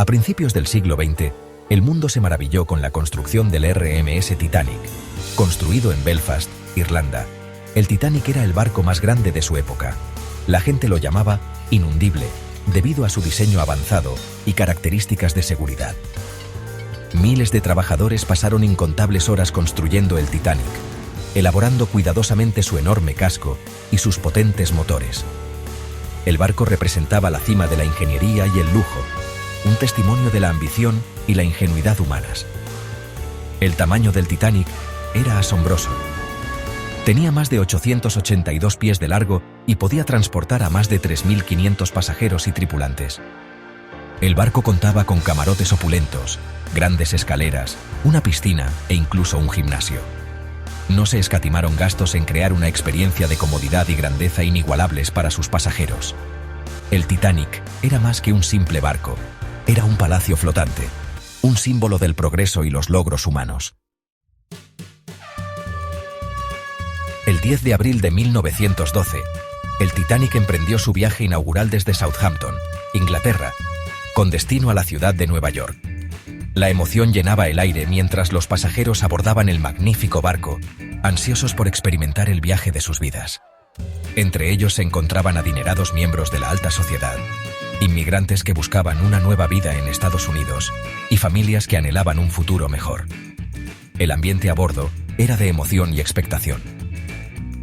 A principios del siglo XX, el mundo se maravilló con la construcción del RMS Titanic. Construido en Belfast, Irlanda, el Titanic era el barco más grande de su época. La gente lo llamaba inundible, debido a su diseño avanzado y características de seguridad. Miles de trabajadores pasaron incontables horas construyendo el Titanic, elaborando cuidadosamente su enorme casco y sus potentes motores. El barco representaba la cima de la ingeniería y el lujo, un testimonio de la ambición y la ingenuidad humanas. El tamaño del Titanic era asombroso. Tenía más de 882 pies de largo y podía transportar a más de 3.500 pasajeros y tripulantes. El barco contaba con camarotes opulentos, grandes escaleras, una piscina e incluso un gimnasio. No se escatimaron gastos en crear una experiencia de comodidad y grandeza inigualables para sus pasajeros. El Titanic era más que un simple barco, era un palacio flotante, un símbolo del progreso y los logros humanos. El 10 de abril de 1912, el Titanic emprendió su viaje inaugural desde Southampton, Inglaterra, con destino a la ciudad de Nueva York. La emoción llenaba el aire mientras los pasajeros abordaban el magnífico barco, ansiosos por experimentar el viaje de sus vidas. Entre ellos se encontraban adinerados miembros de la alta sociedad, inmigrantes que buscaban una nueva vida en Estados Unidos y familias que anhelaban un futuro mejor. El ambiente a bordo era de emoción y expectación.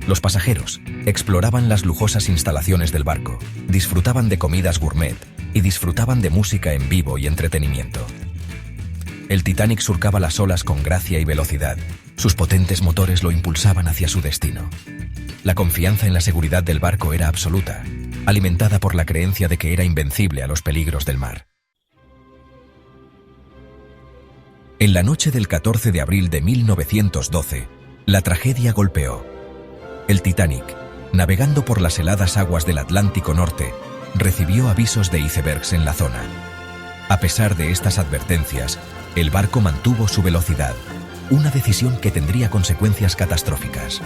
Los pasajeros exploraban las lujosas instalaciones del barco, disfrutaban de comidas gourmet y disfrutaban de música en vivo y entretenimiento. El Titanic surcaba las olas con gracia y velocidad. Sus potentes motores lo impulsaban hacia su destino. La confianza en la seguridad del barco era absoluta, alimentada por la creencia de que era invencible a los peligros del mar. En la noche del 14 de abril de 1912, la tragedia golpeó. El Titanic, navegando por las heladas aguas del Atlántico Norte, recibió avisos de icebergs en la zona. A pesar de estas advertencias, el barco mantuvo su velocidad, una decisión que tendría consecuencias catastróficas.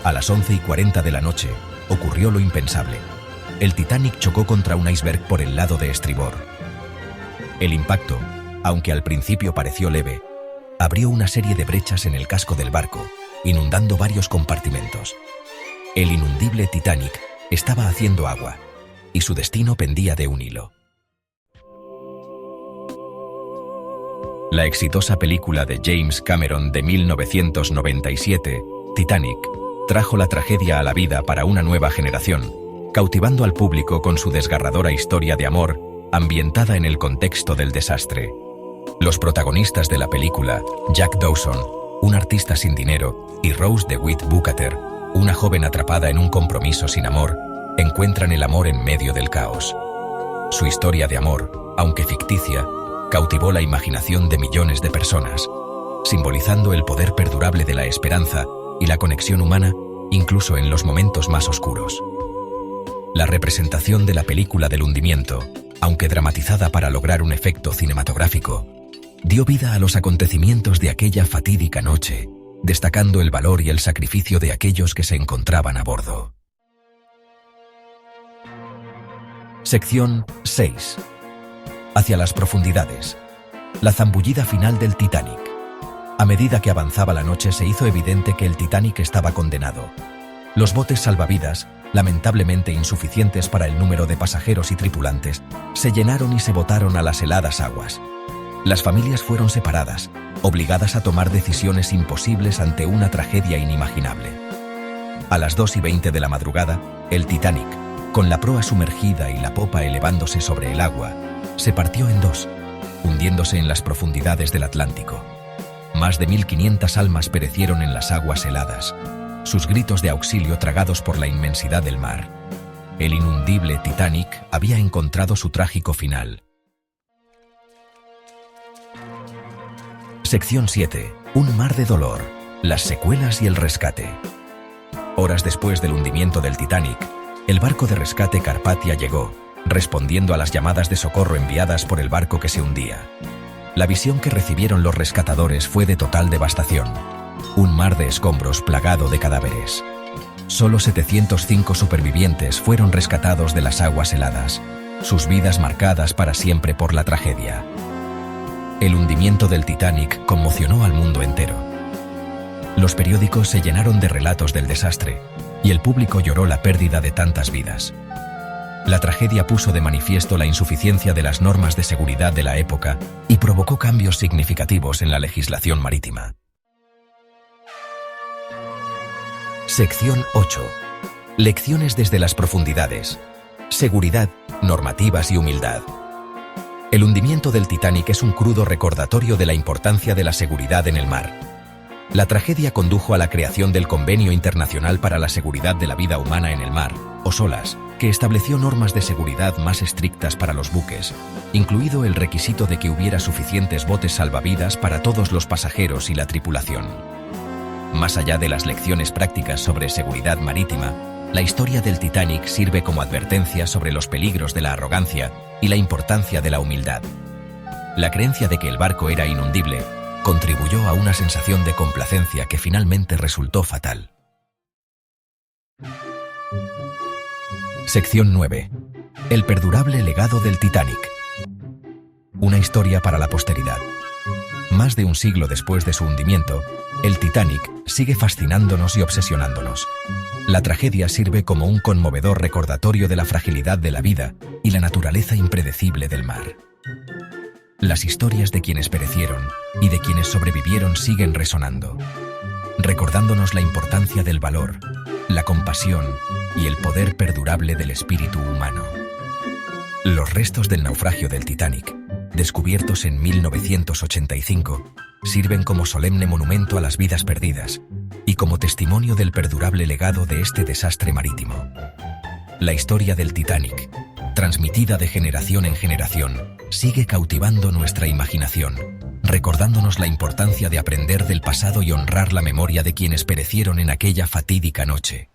A las 11:40 de la noche, ocurrió lo impensable. El Titanic chocó contra un iceberg por el lado de estribor. El impacto, aunque al principio pareció leve, abrió una serie de brechas en el casco del barco, inundando varios compartimentos. El inundible Titanic estaba haciendo agua, y su destino pendía de un hilo. La exitosa película de James Cameron de 1997, Titanic, trajo la tragedia a la vida para una nueva generación, cautivando al público con su desgarradora historia de amor, ambientada en el contexto del desastre. Los protagonistas de la película, Jack Dawson, un artista sin dinero, y Rose DeWitt Bukater, una joven atrapada en un compromiso sin amor, encuentran el amor en medio del caos. Su historia de amor, aunque ficticia, cautivó la imaginación de millones de personas, simbolizando el poder perdurable de la esperanza y la conexión humana, incluso en los momentos más oscuros. La representación de la película del hundimiento, aunque dramatizada para lograr un efecto cinematográfico, dio vida a los acontecimientos de aquella fatídica noche, destacando el valor y el sacrificio de aquellos que se encontraban a bordo. Sección 6. Hacia las profundidades. La zambullida final del Titanic. A medida que avanzaba la noche se hizo evidente que el Titanic estaba condenado. Los botes salvavidas, lamentablemente insuficientes para el número de pasajeros y tripulantes, se llenaron y se botaron a las heladas aguas. Las familias fueron separadas, obligadas a tomar decisiones imposibles ante una tragedia inimaginable. A las 2:20 de la madrugada, el Titanic, con la proa sumergida y la popa elevándose sobre el agua, se partió en dos, hundiéndose en las profundidades del Atlántico. Más de 1.500 almas perecieron en las aguas heladas, sus gritos de auxilio tragados por la inmensidad del mar. El inundible Titanic había encontrado su trágico final. Sección 7. Un mar de dolor. Las secuelas y el rescate. Horas después del hundimiento del Titanic, el barco de rescate Carpathia llegó, respondiendo a las llamadas de socorro enviadas por el barco que se hundía. La visión que recibieron los rescatadores fue de total devastación. Un mar de escombros plagado de cadáveres. Solo 705 supervivientes fueron rescatados de las aguas heladas. sus vidas marcadas para siempre por la tragedia. El hundimiento del Titanic conmocionó al mundo entero. Los periódicos se llenaron de relatos del desastre y el público lloró la pérdida de tantas vidas. La tragedia puso de manifiesto la insuficiencia de las normas de seguridad de la época y provocó cambios significativos en la legislación marítima. Sección 8. Lecciones desde las profundidades. Seguridad, normativas y humildad. El hundimiento del Titanic es un crudo recordatorio de la importancia de la seguridad en el mar. La tragedia condujo a la creación del Convenio Internacional para la Seguridad de la Vida Humana en el Mar, o SOLAS, que estableció normas de seguridad más estrictas para los buques, incluido el requisito de que hubiera suficientes botes salvavidas para todos los pasajeros y la tripulación. Más allá de las lecciones prácticas sobre seguridad marítima, la historia del Titanic sirve como advertencia sobre los peligros de la arrogancia y la importancia de la humildad. La creencia de que el barco era inundible contribuyó a una sensación de complacencia que finalmente resultó fatal. Sección 9. El perdurable legado del Titanic. Una historia para la posteridad. Más de un siglo después de su hundimiento, el Titanic sigue fascinándonos y obsesionándonos. La tragedia sirve como un conmovedor recordatorio de la fragilidad de la vida y la naturaleza impredecible del mar. Las historias de quienes perecieron y de quienes sobrevivieron siguen resonando, recordándonos la importancia del valor, la compasión y el poder perdurable del espíritu humano. Los restos del naufragio del Titanic, descubiertos en 1985, sirven como solemne monumento a las vidas perdidas y como testimonio del perdurable legado de este desastre marítimo. La historia del Titanic, transmitida de generación en generación, sigue cautivando nuestra imaginación, recordándonos la importancia de aprender del pasado y honrar la memoria de quienes perecieron en aquella fatídica noche.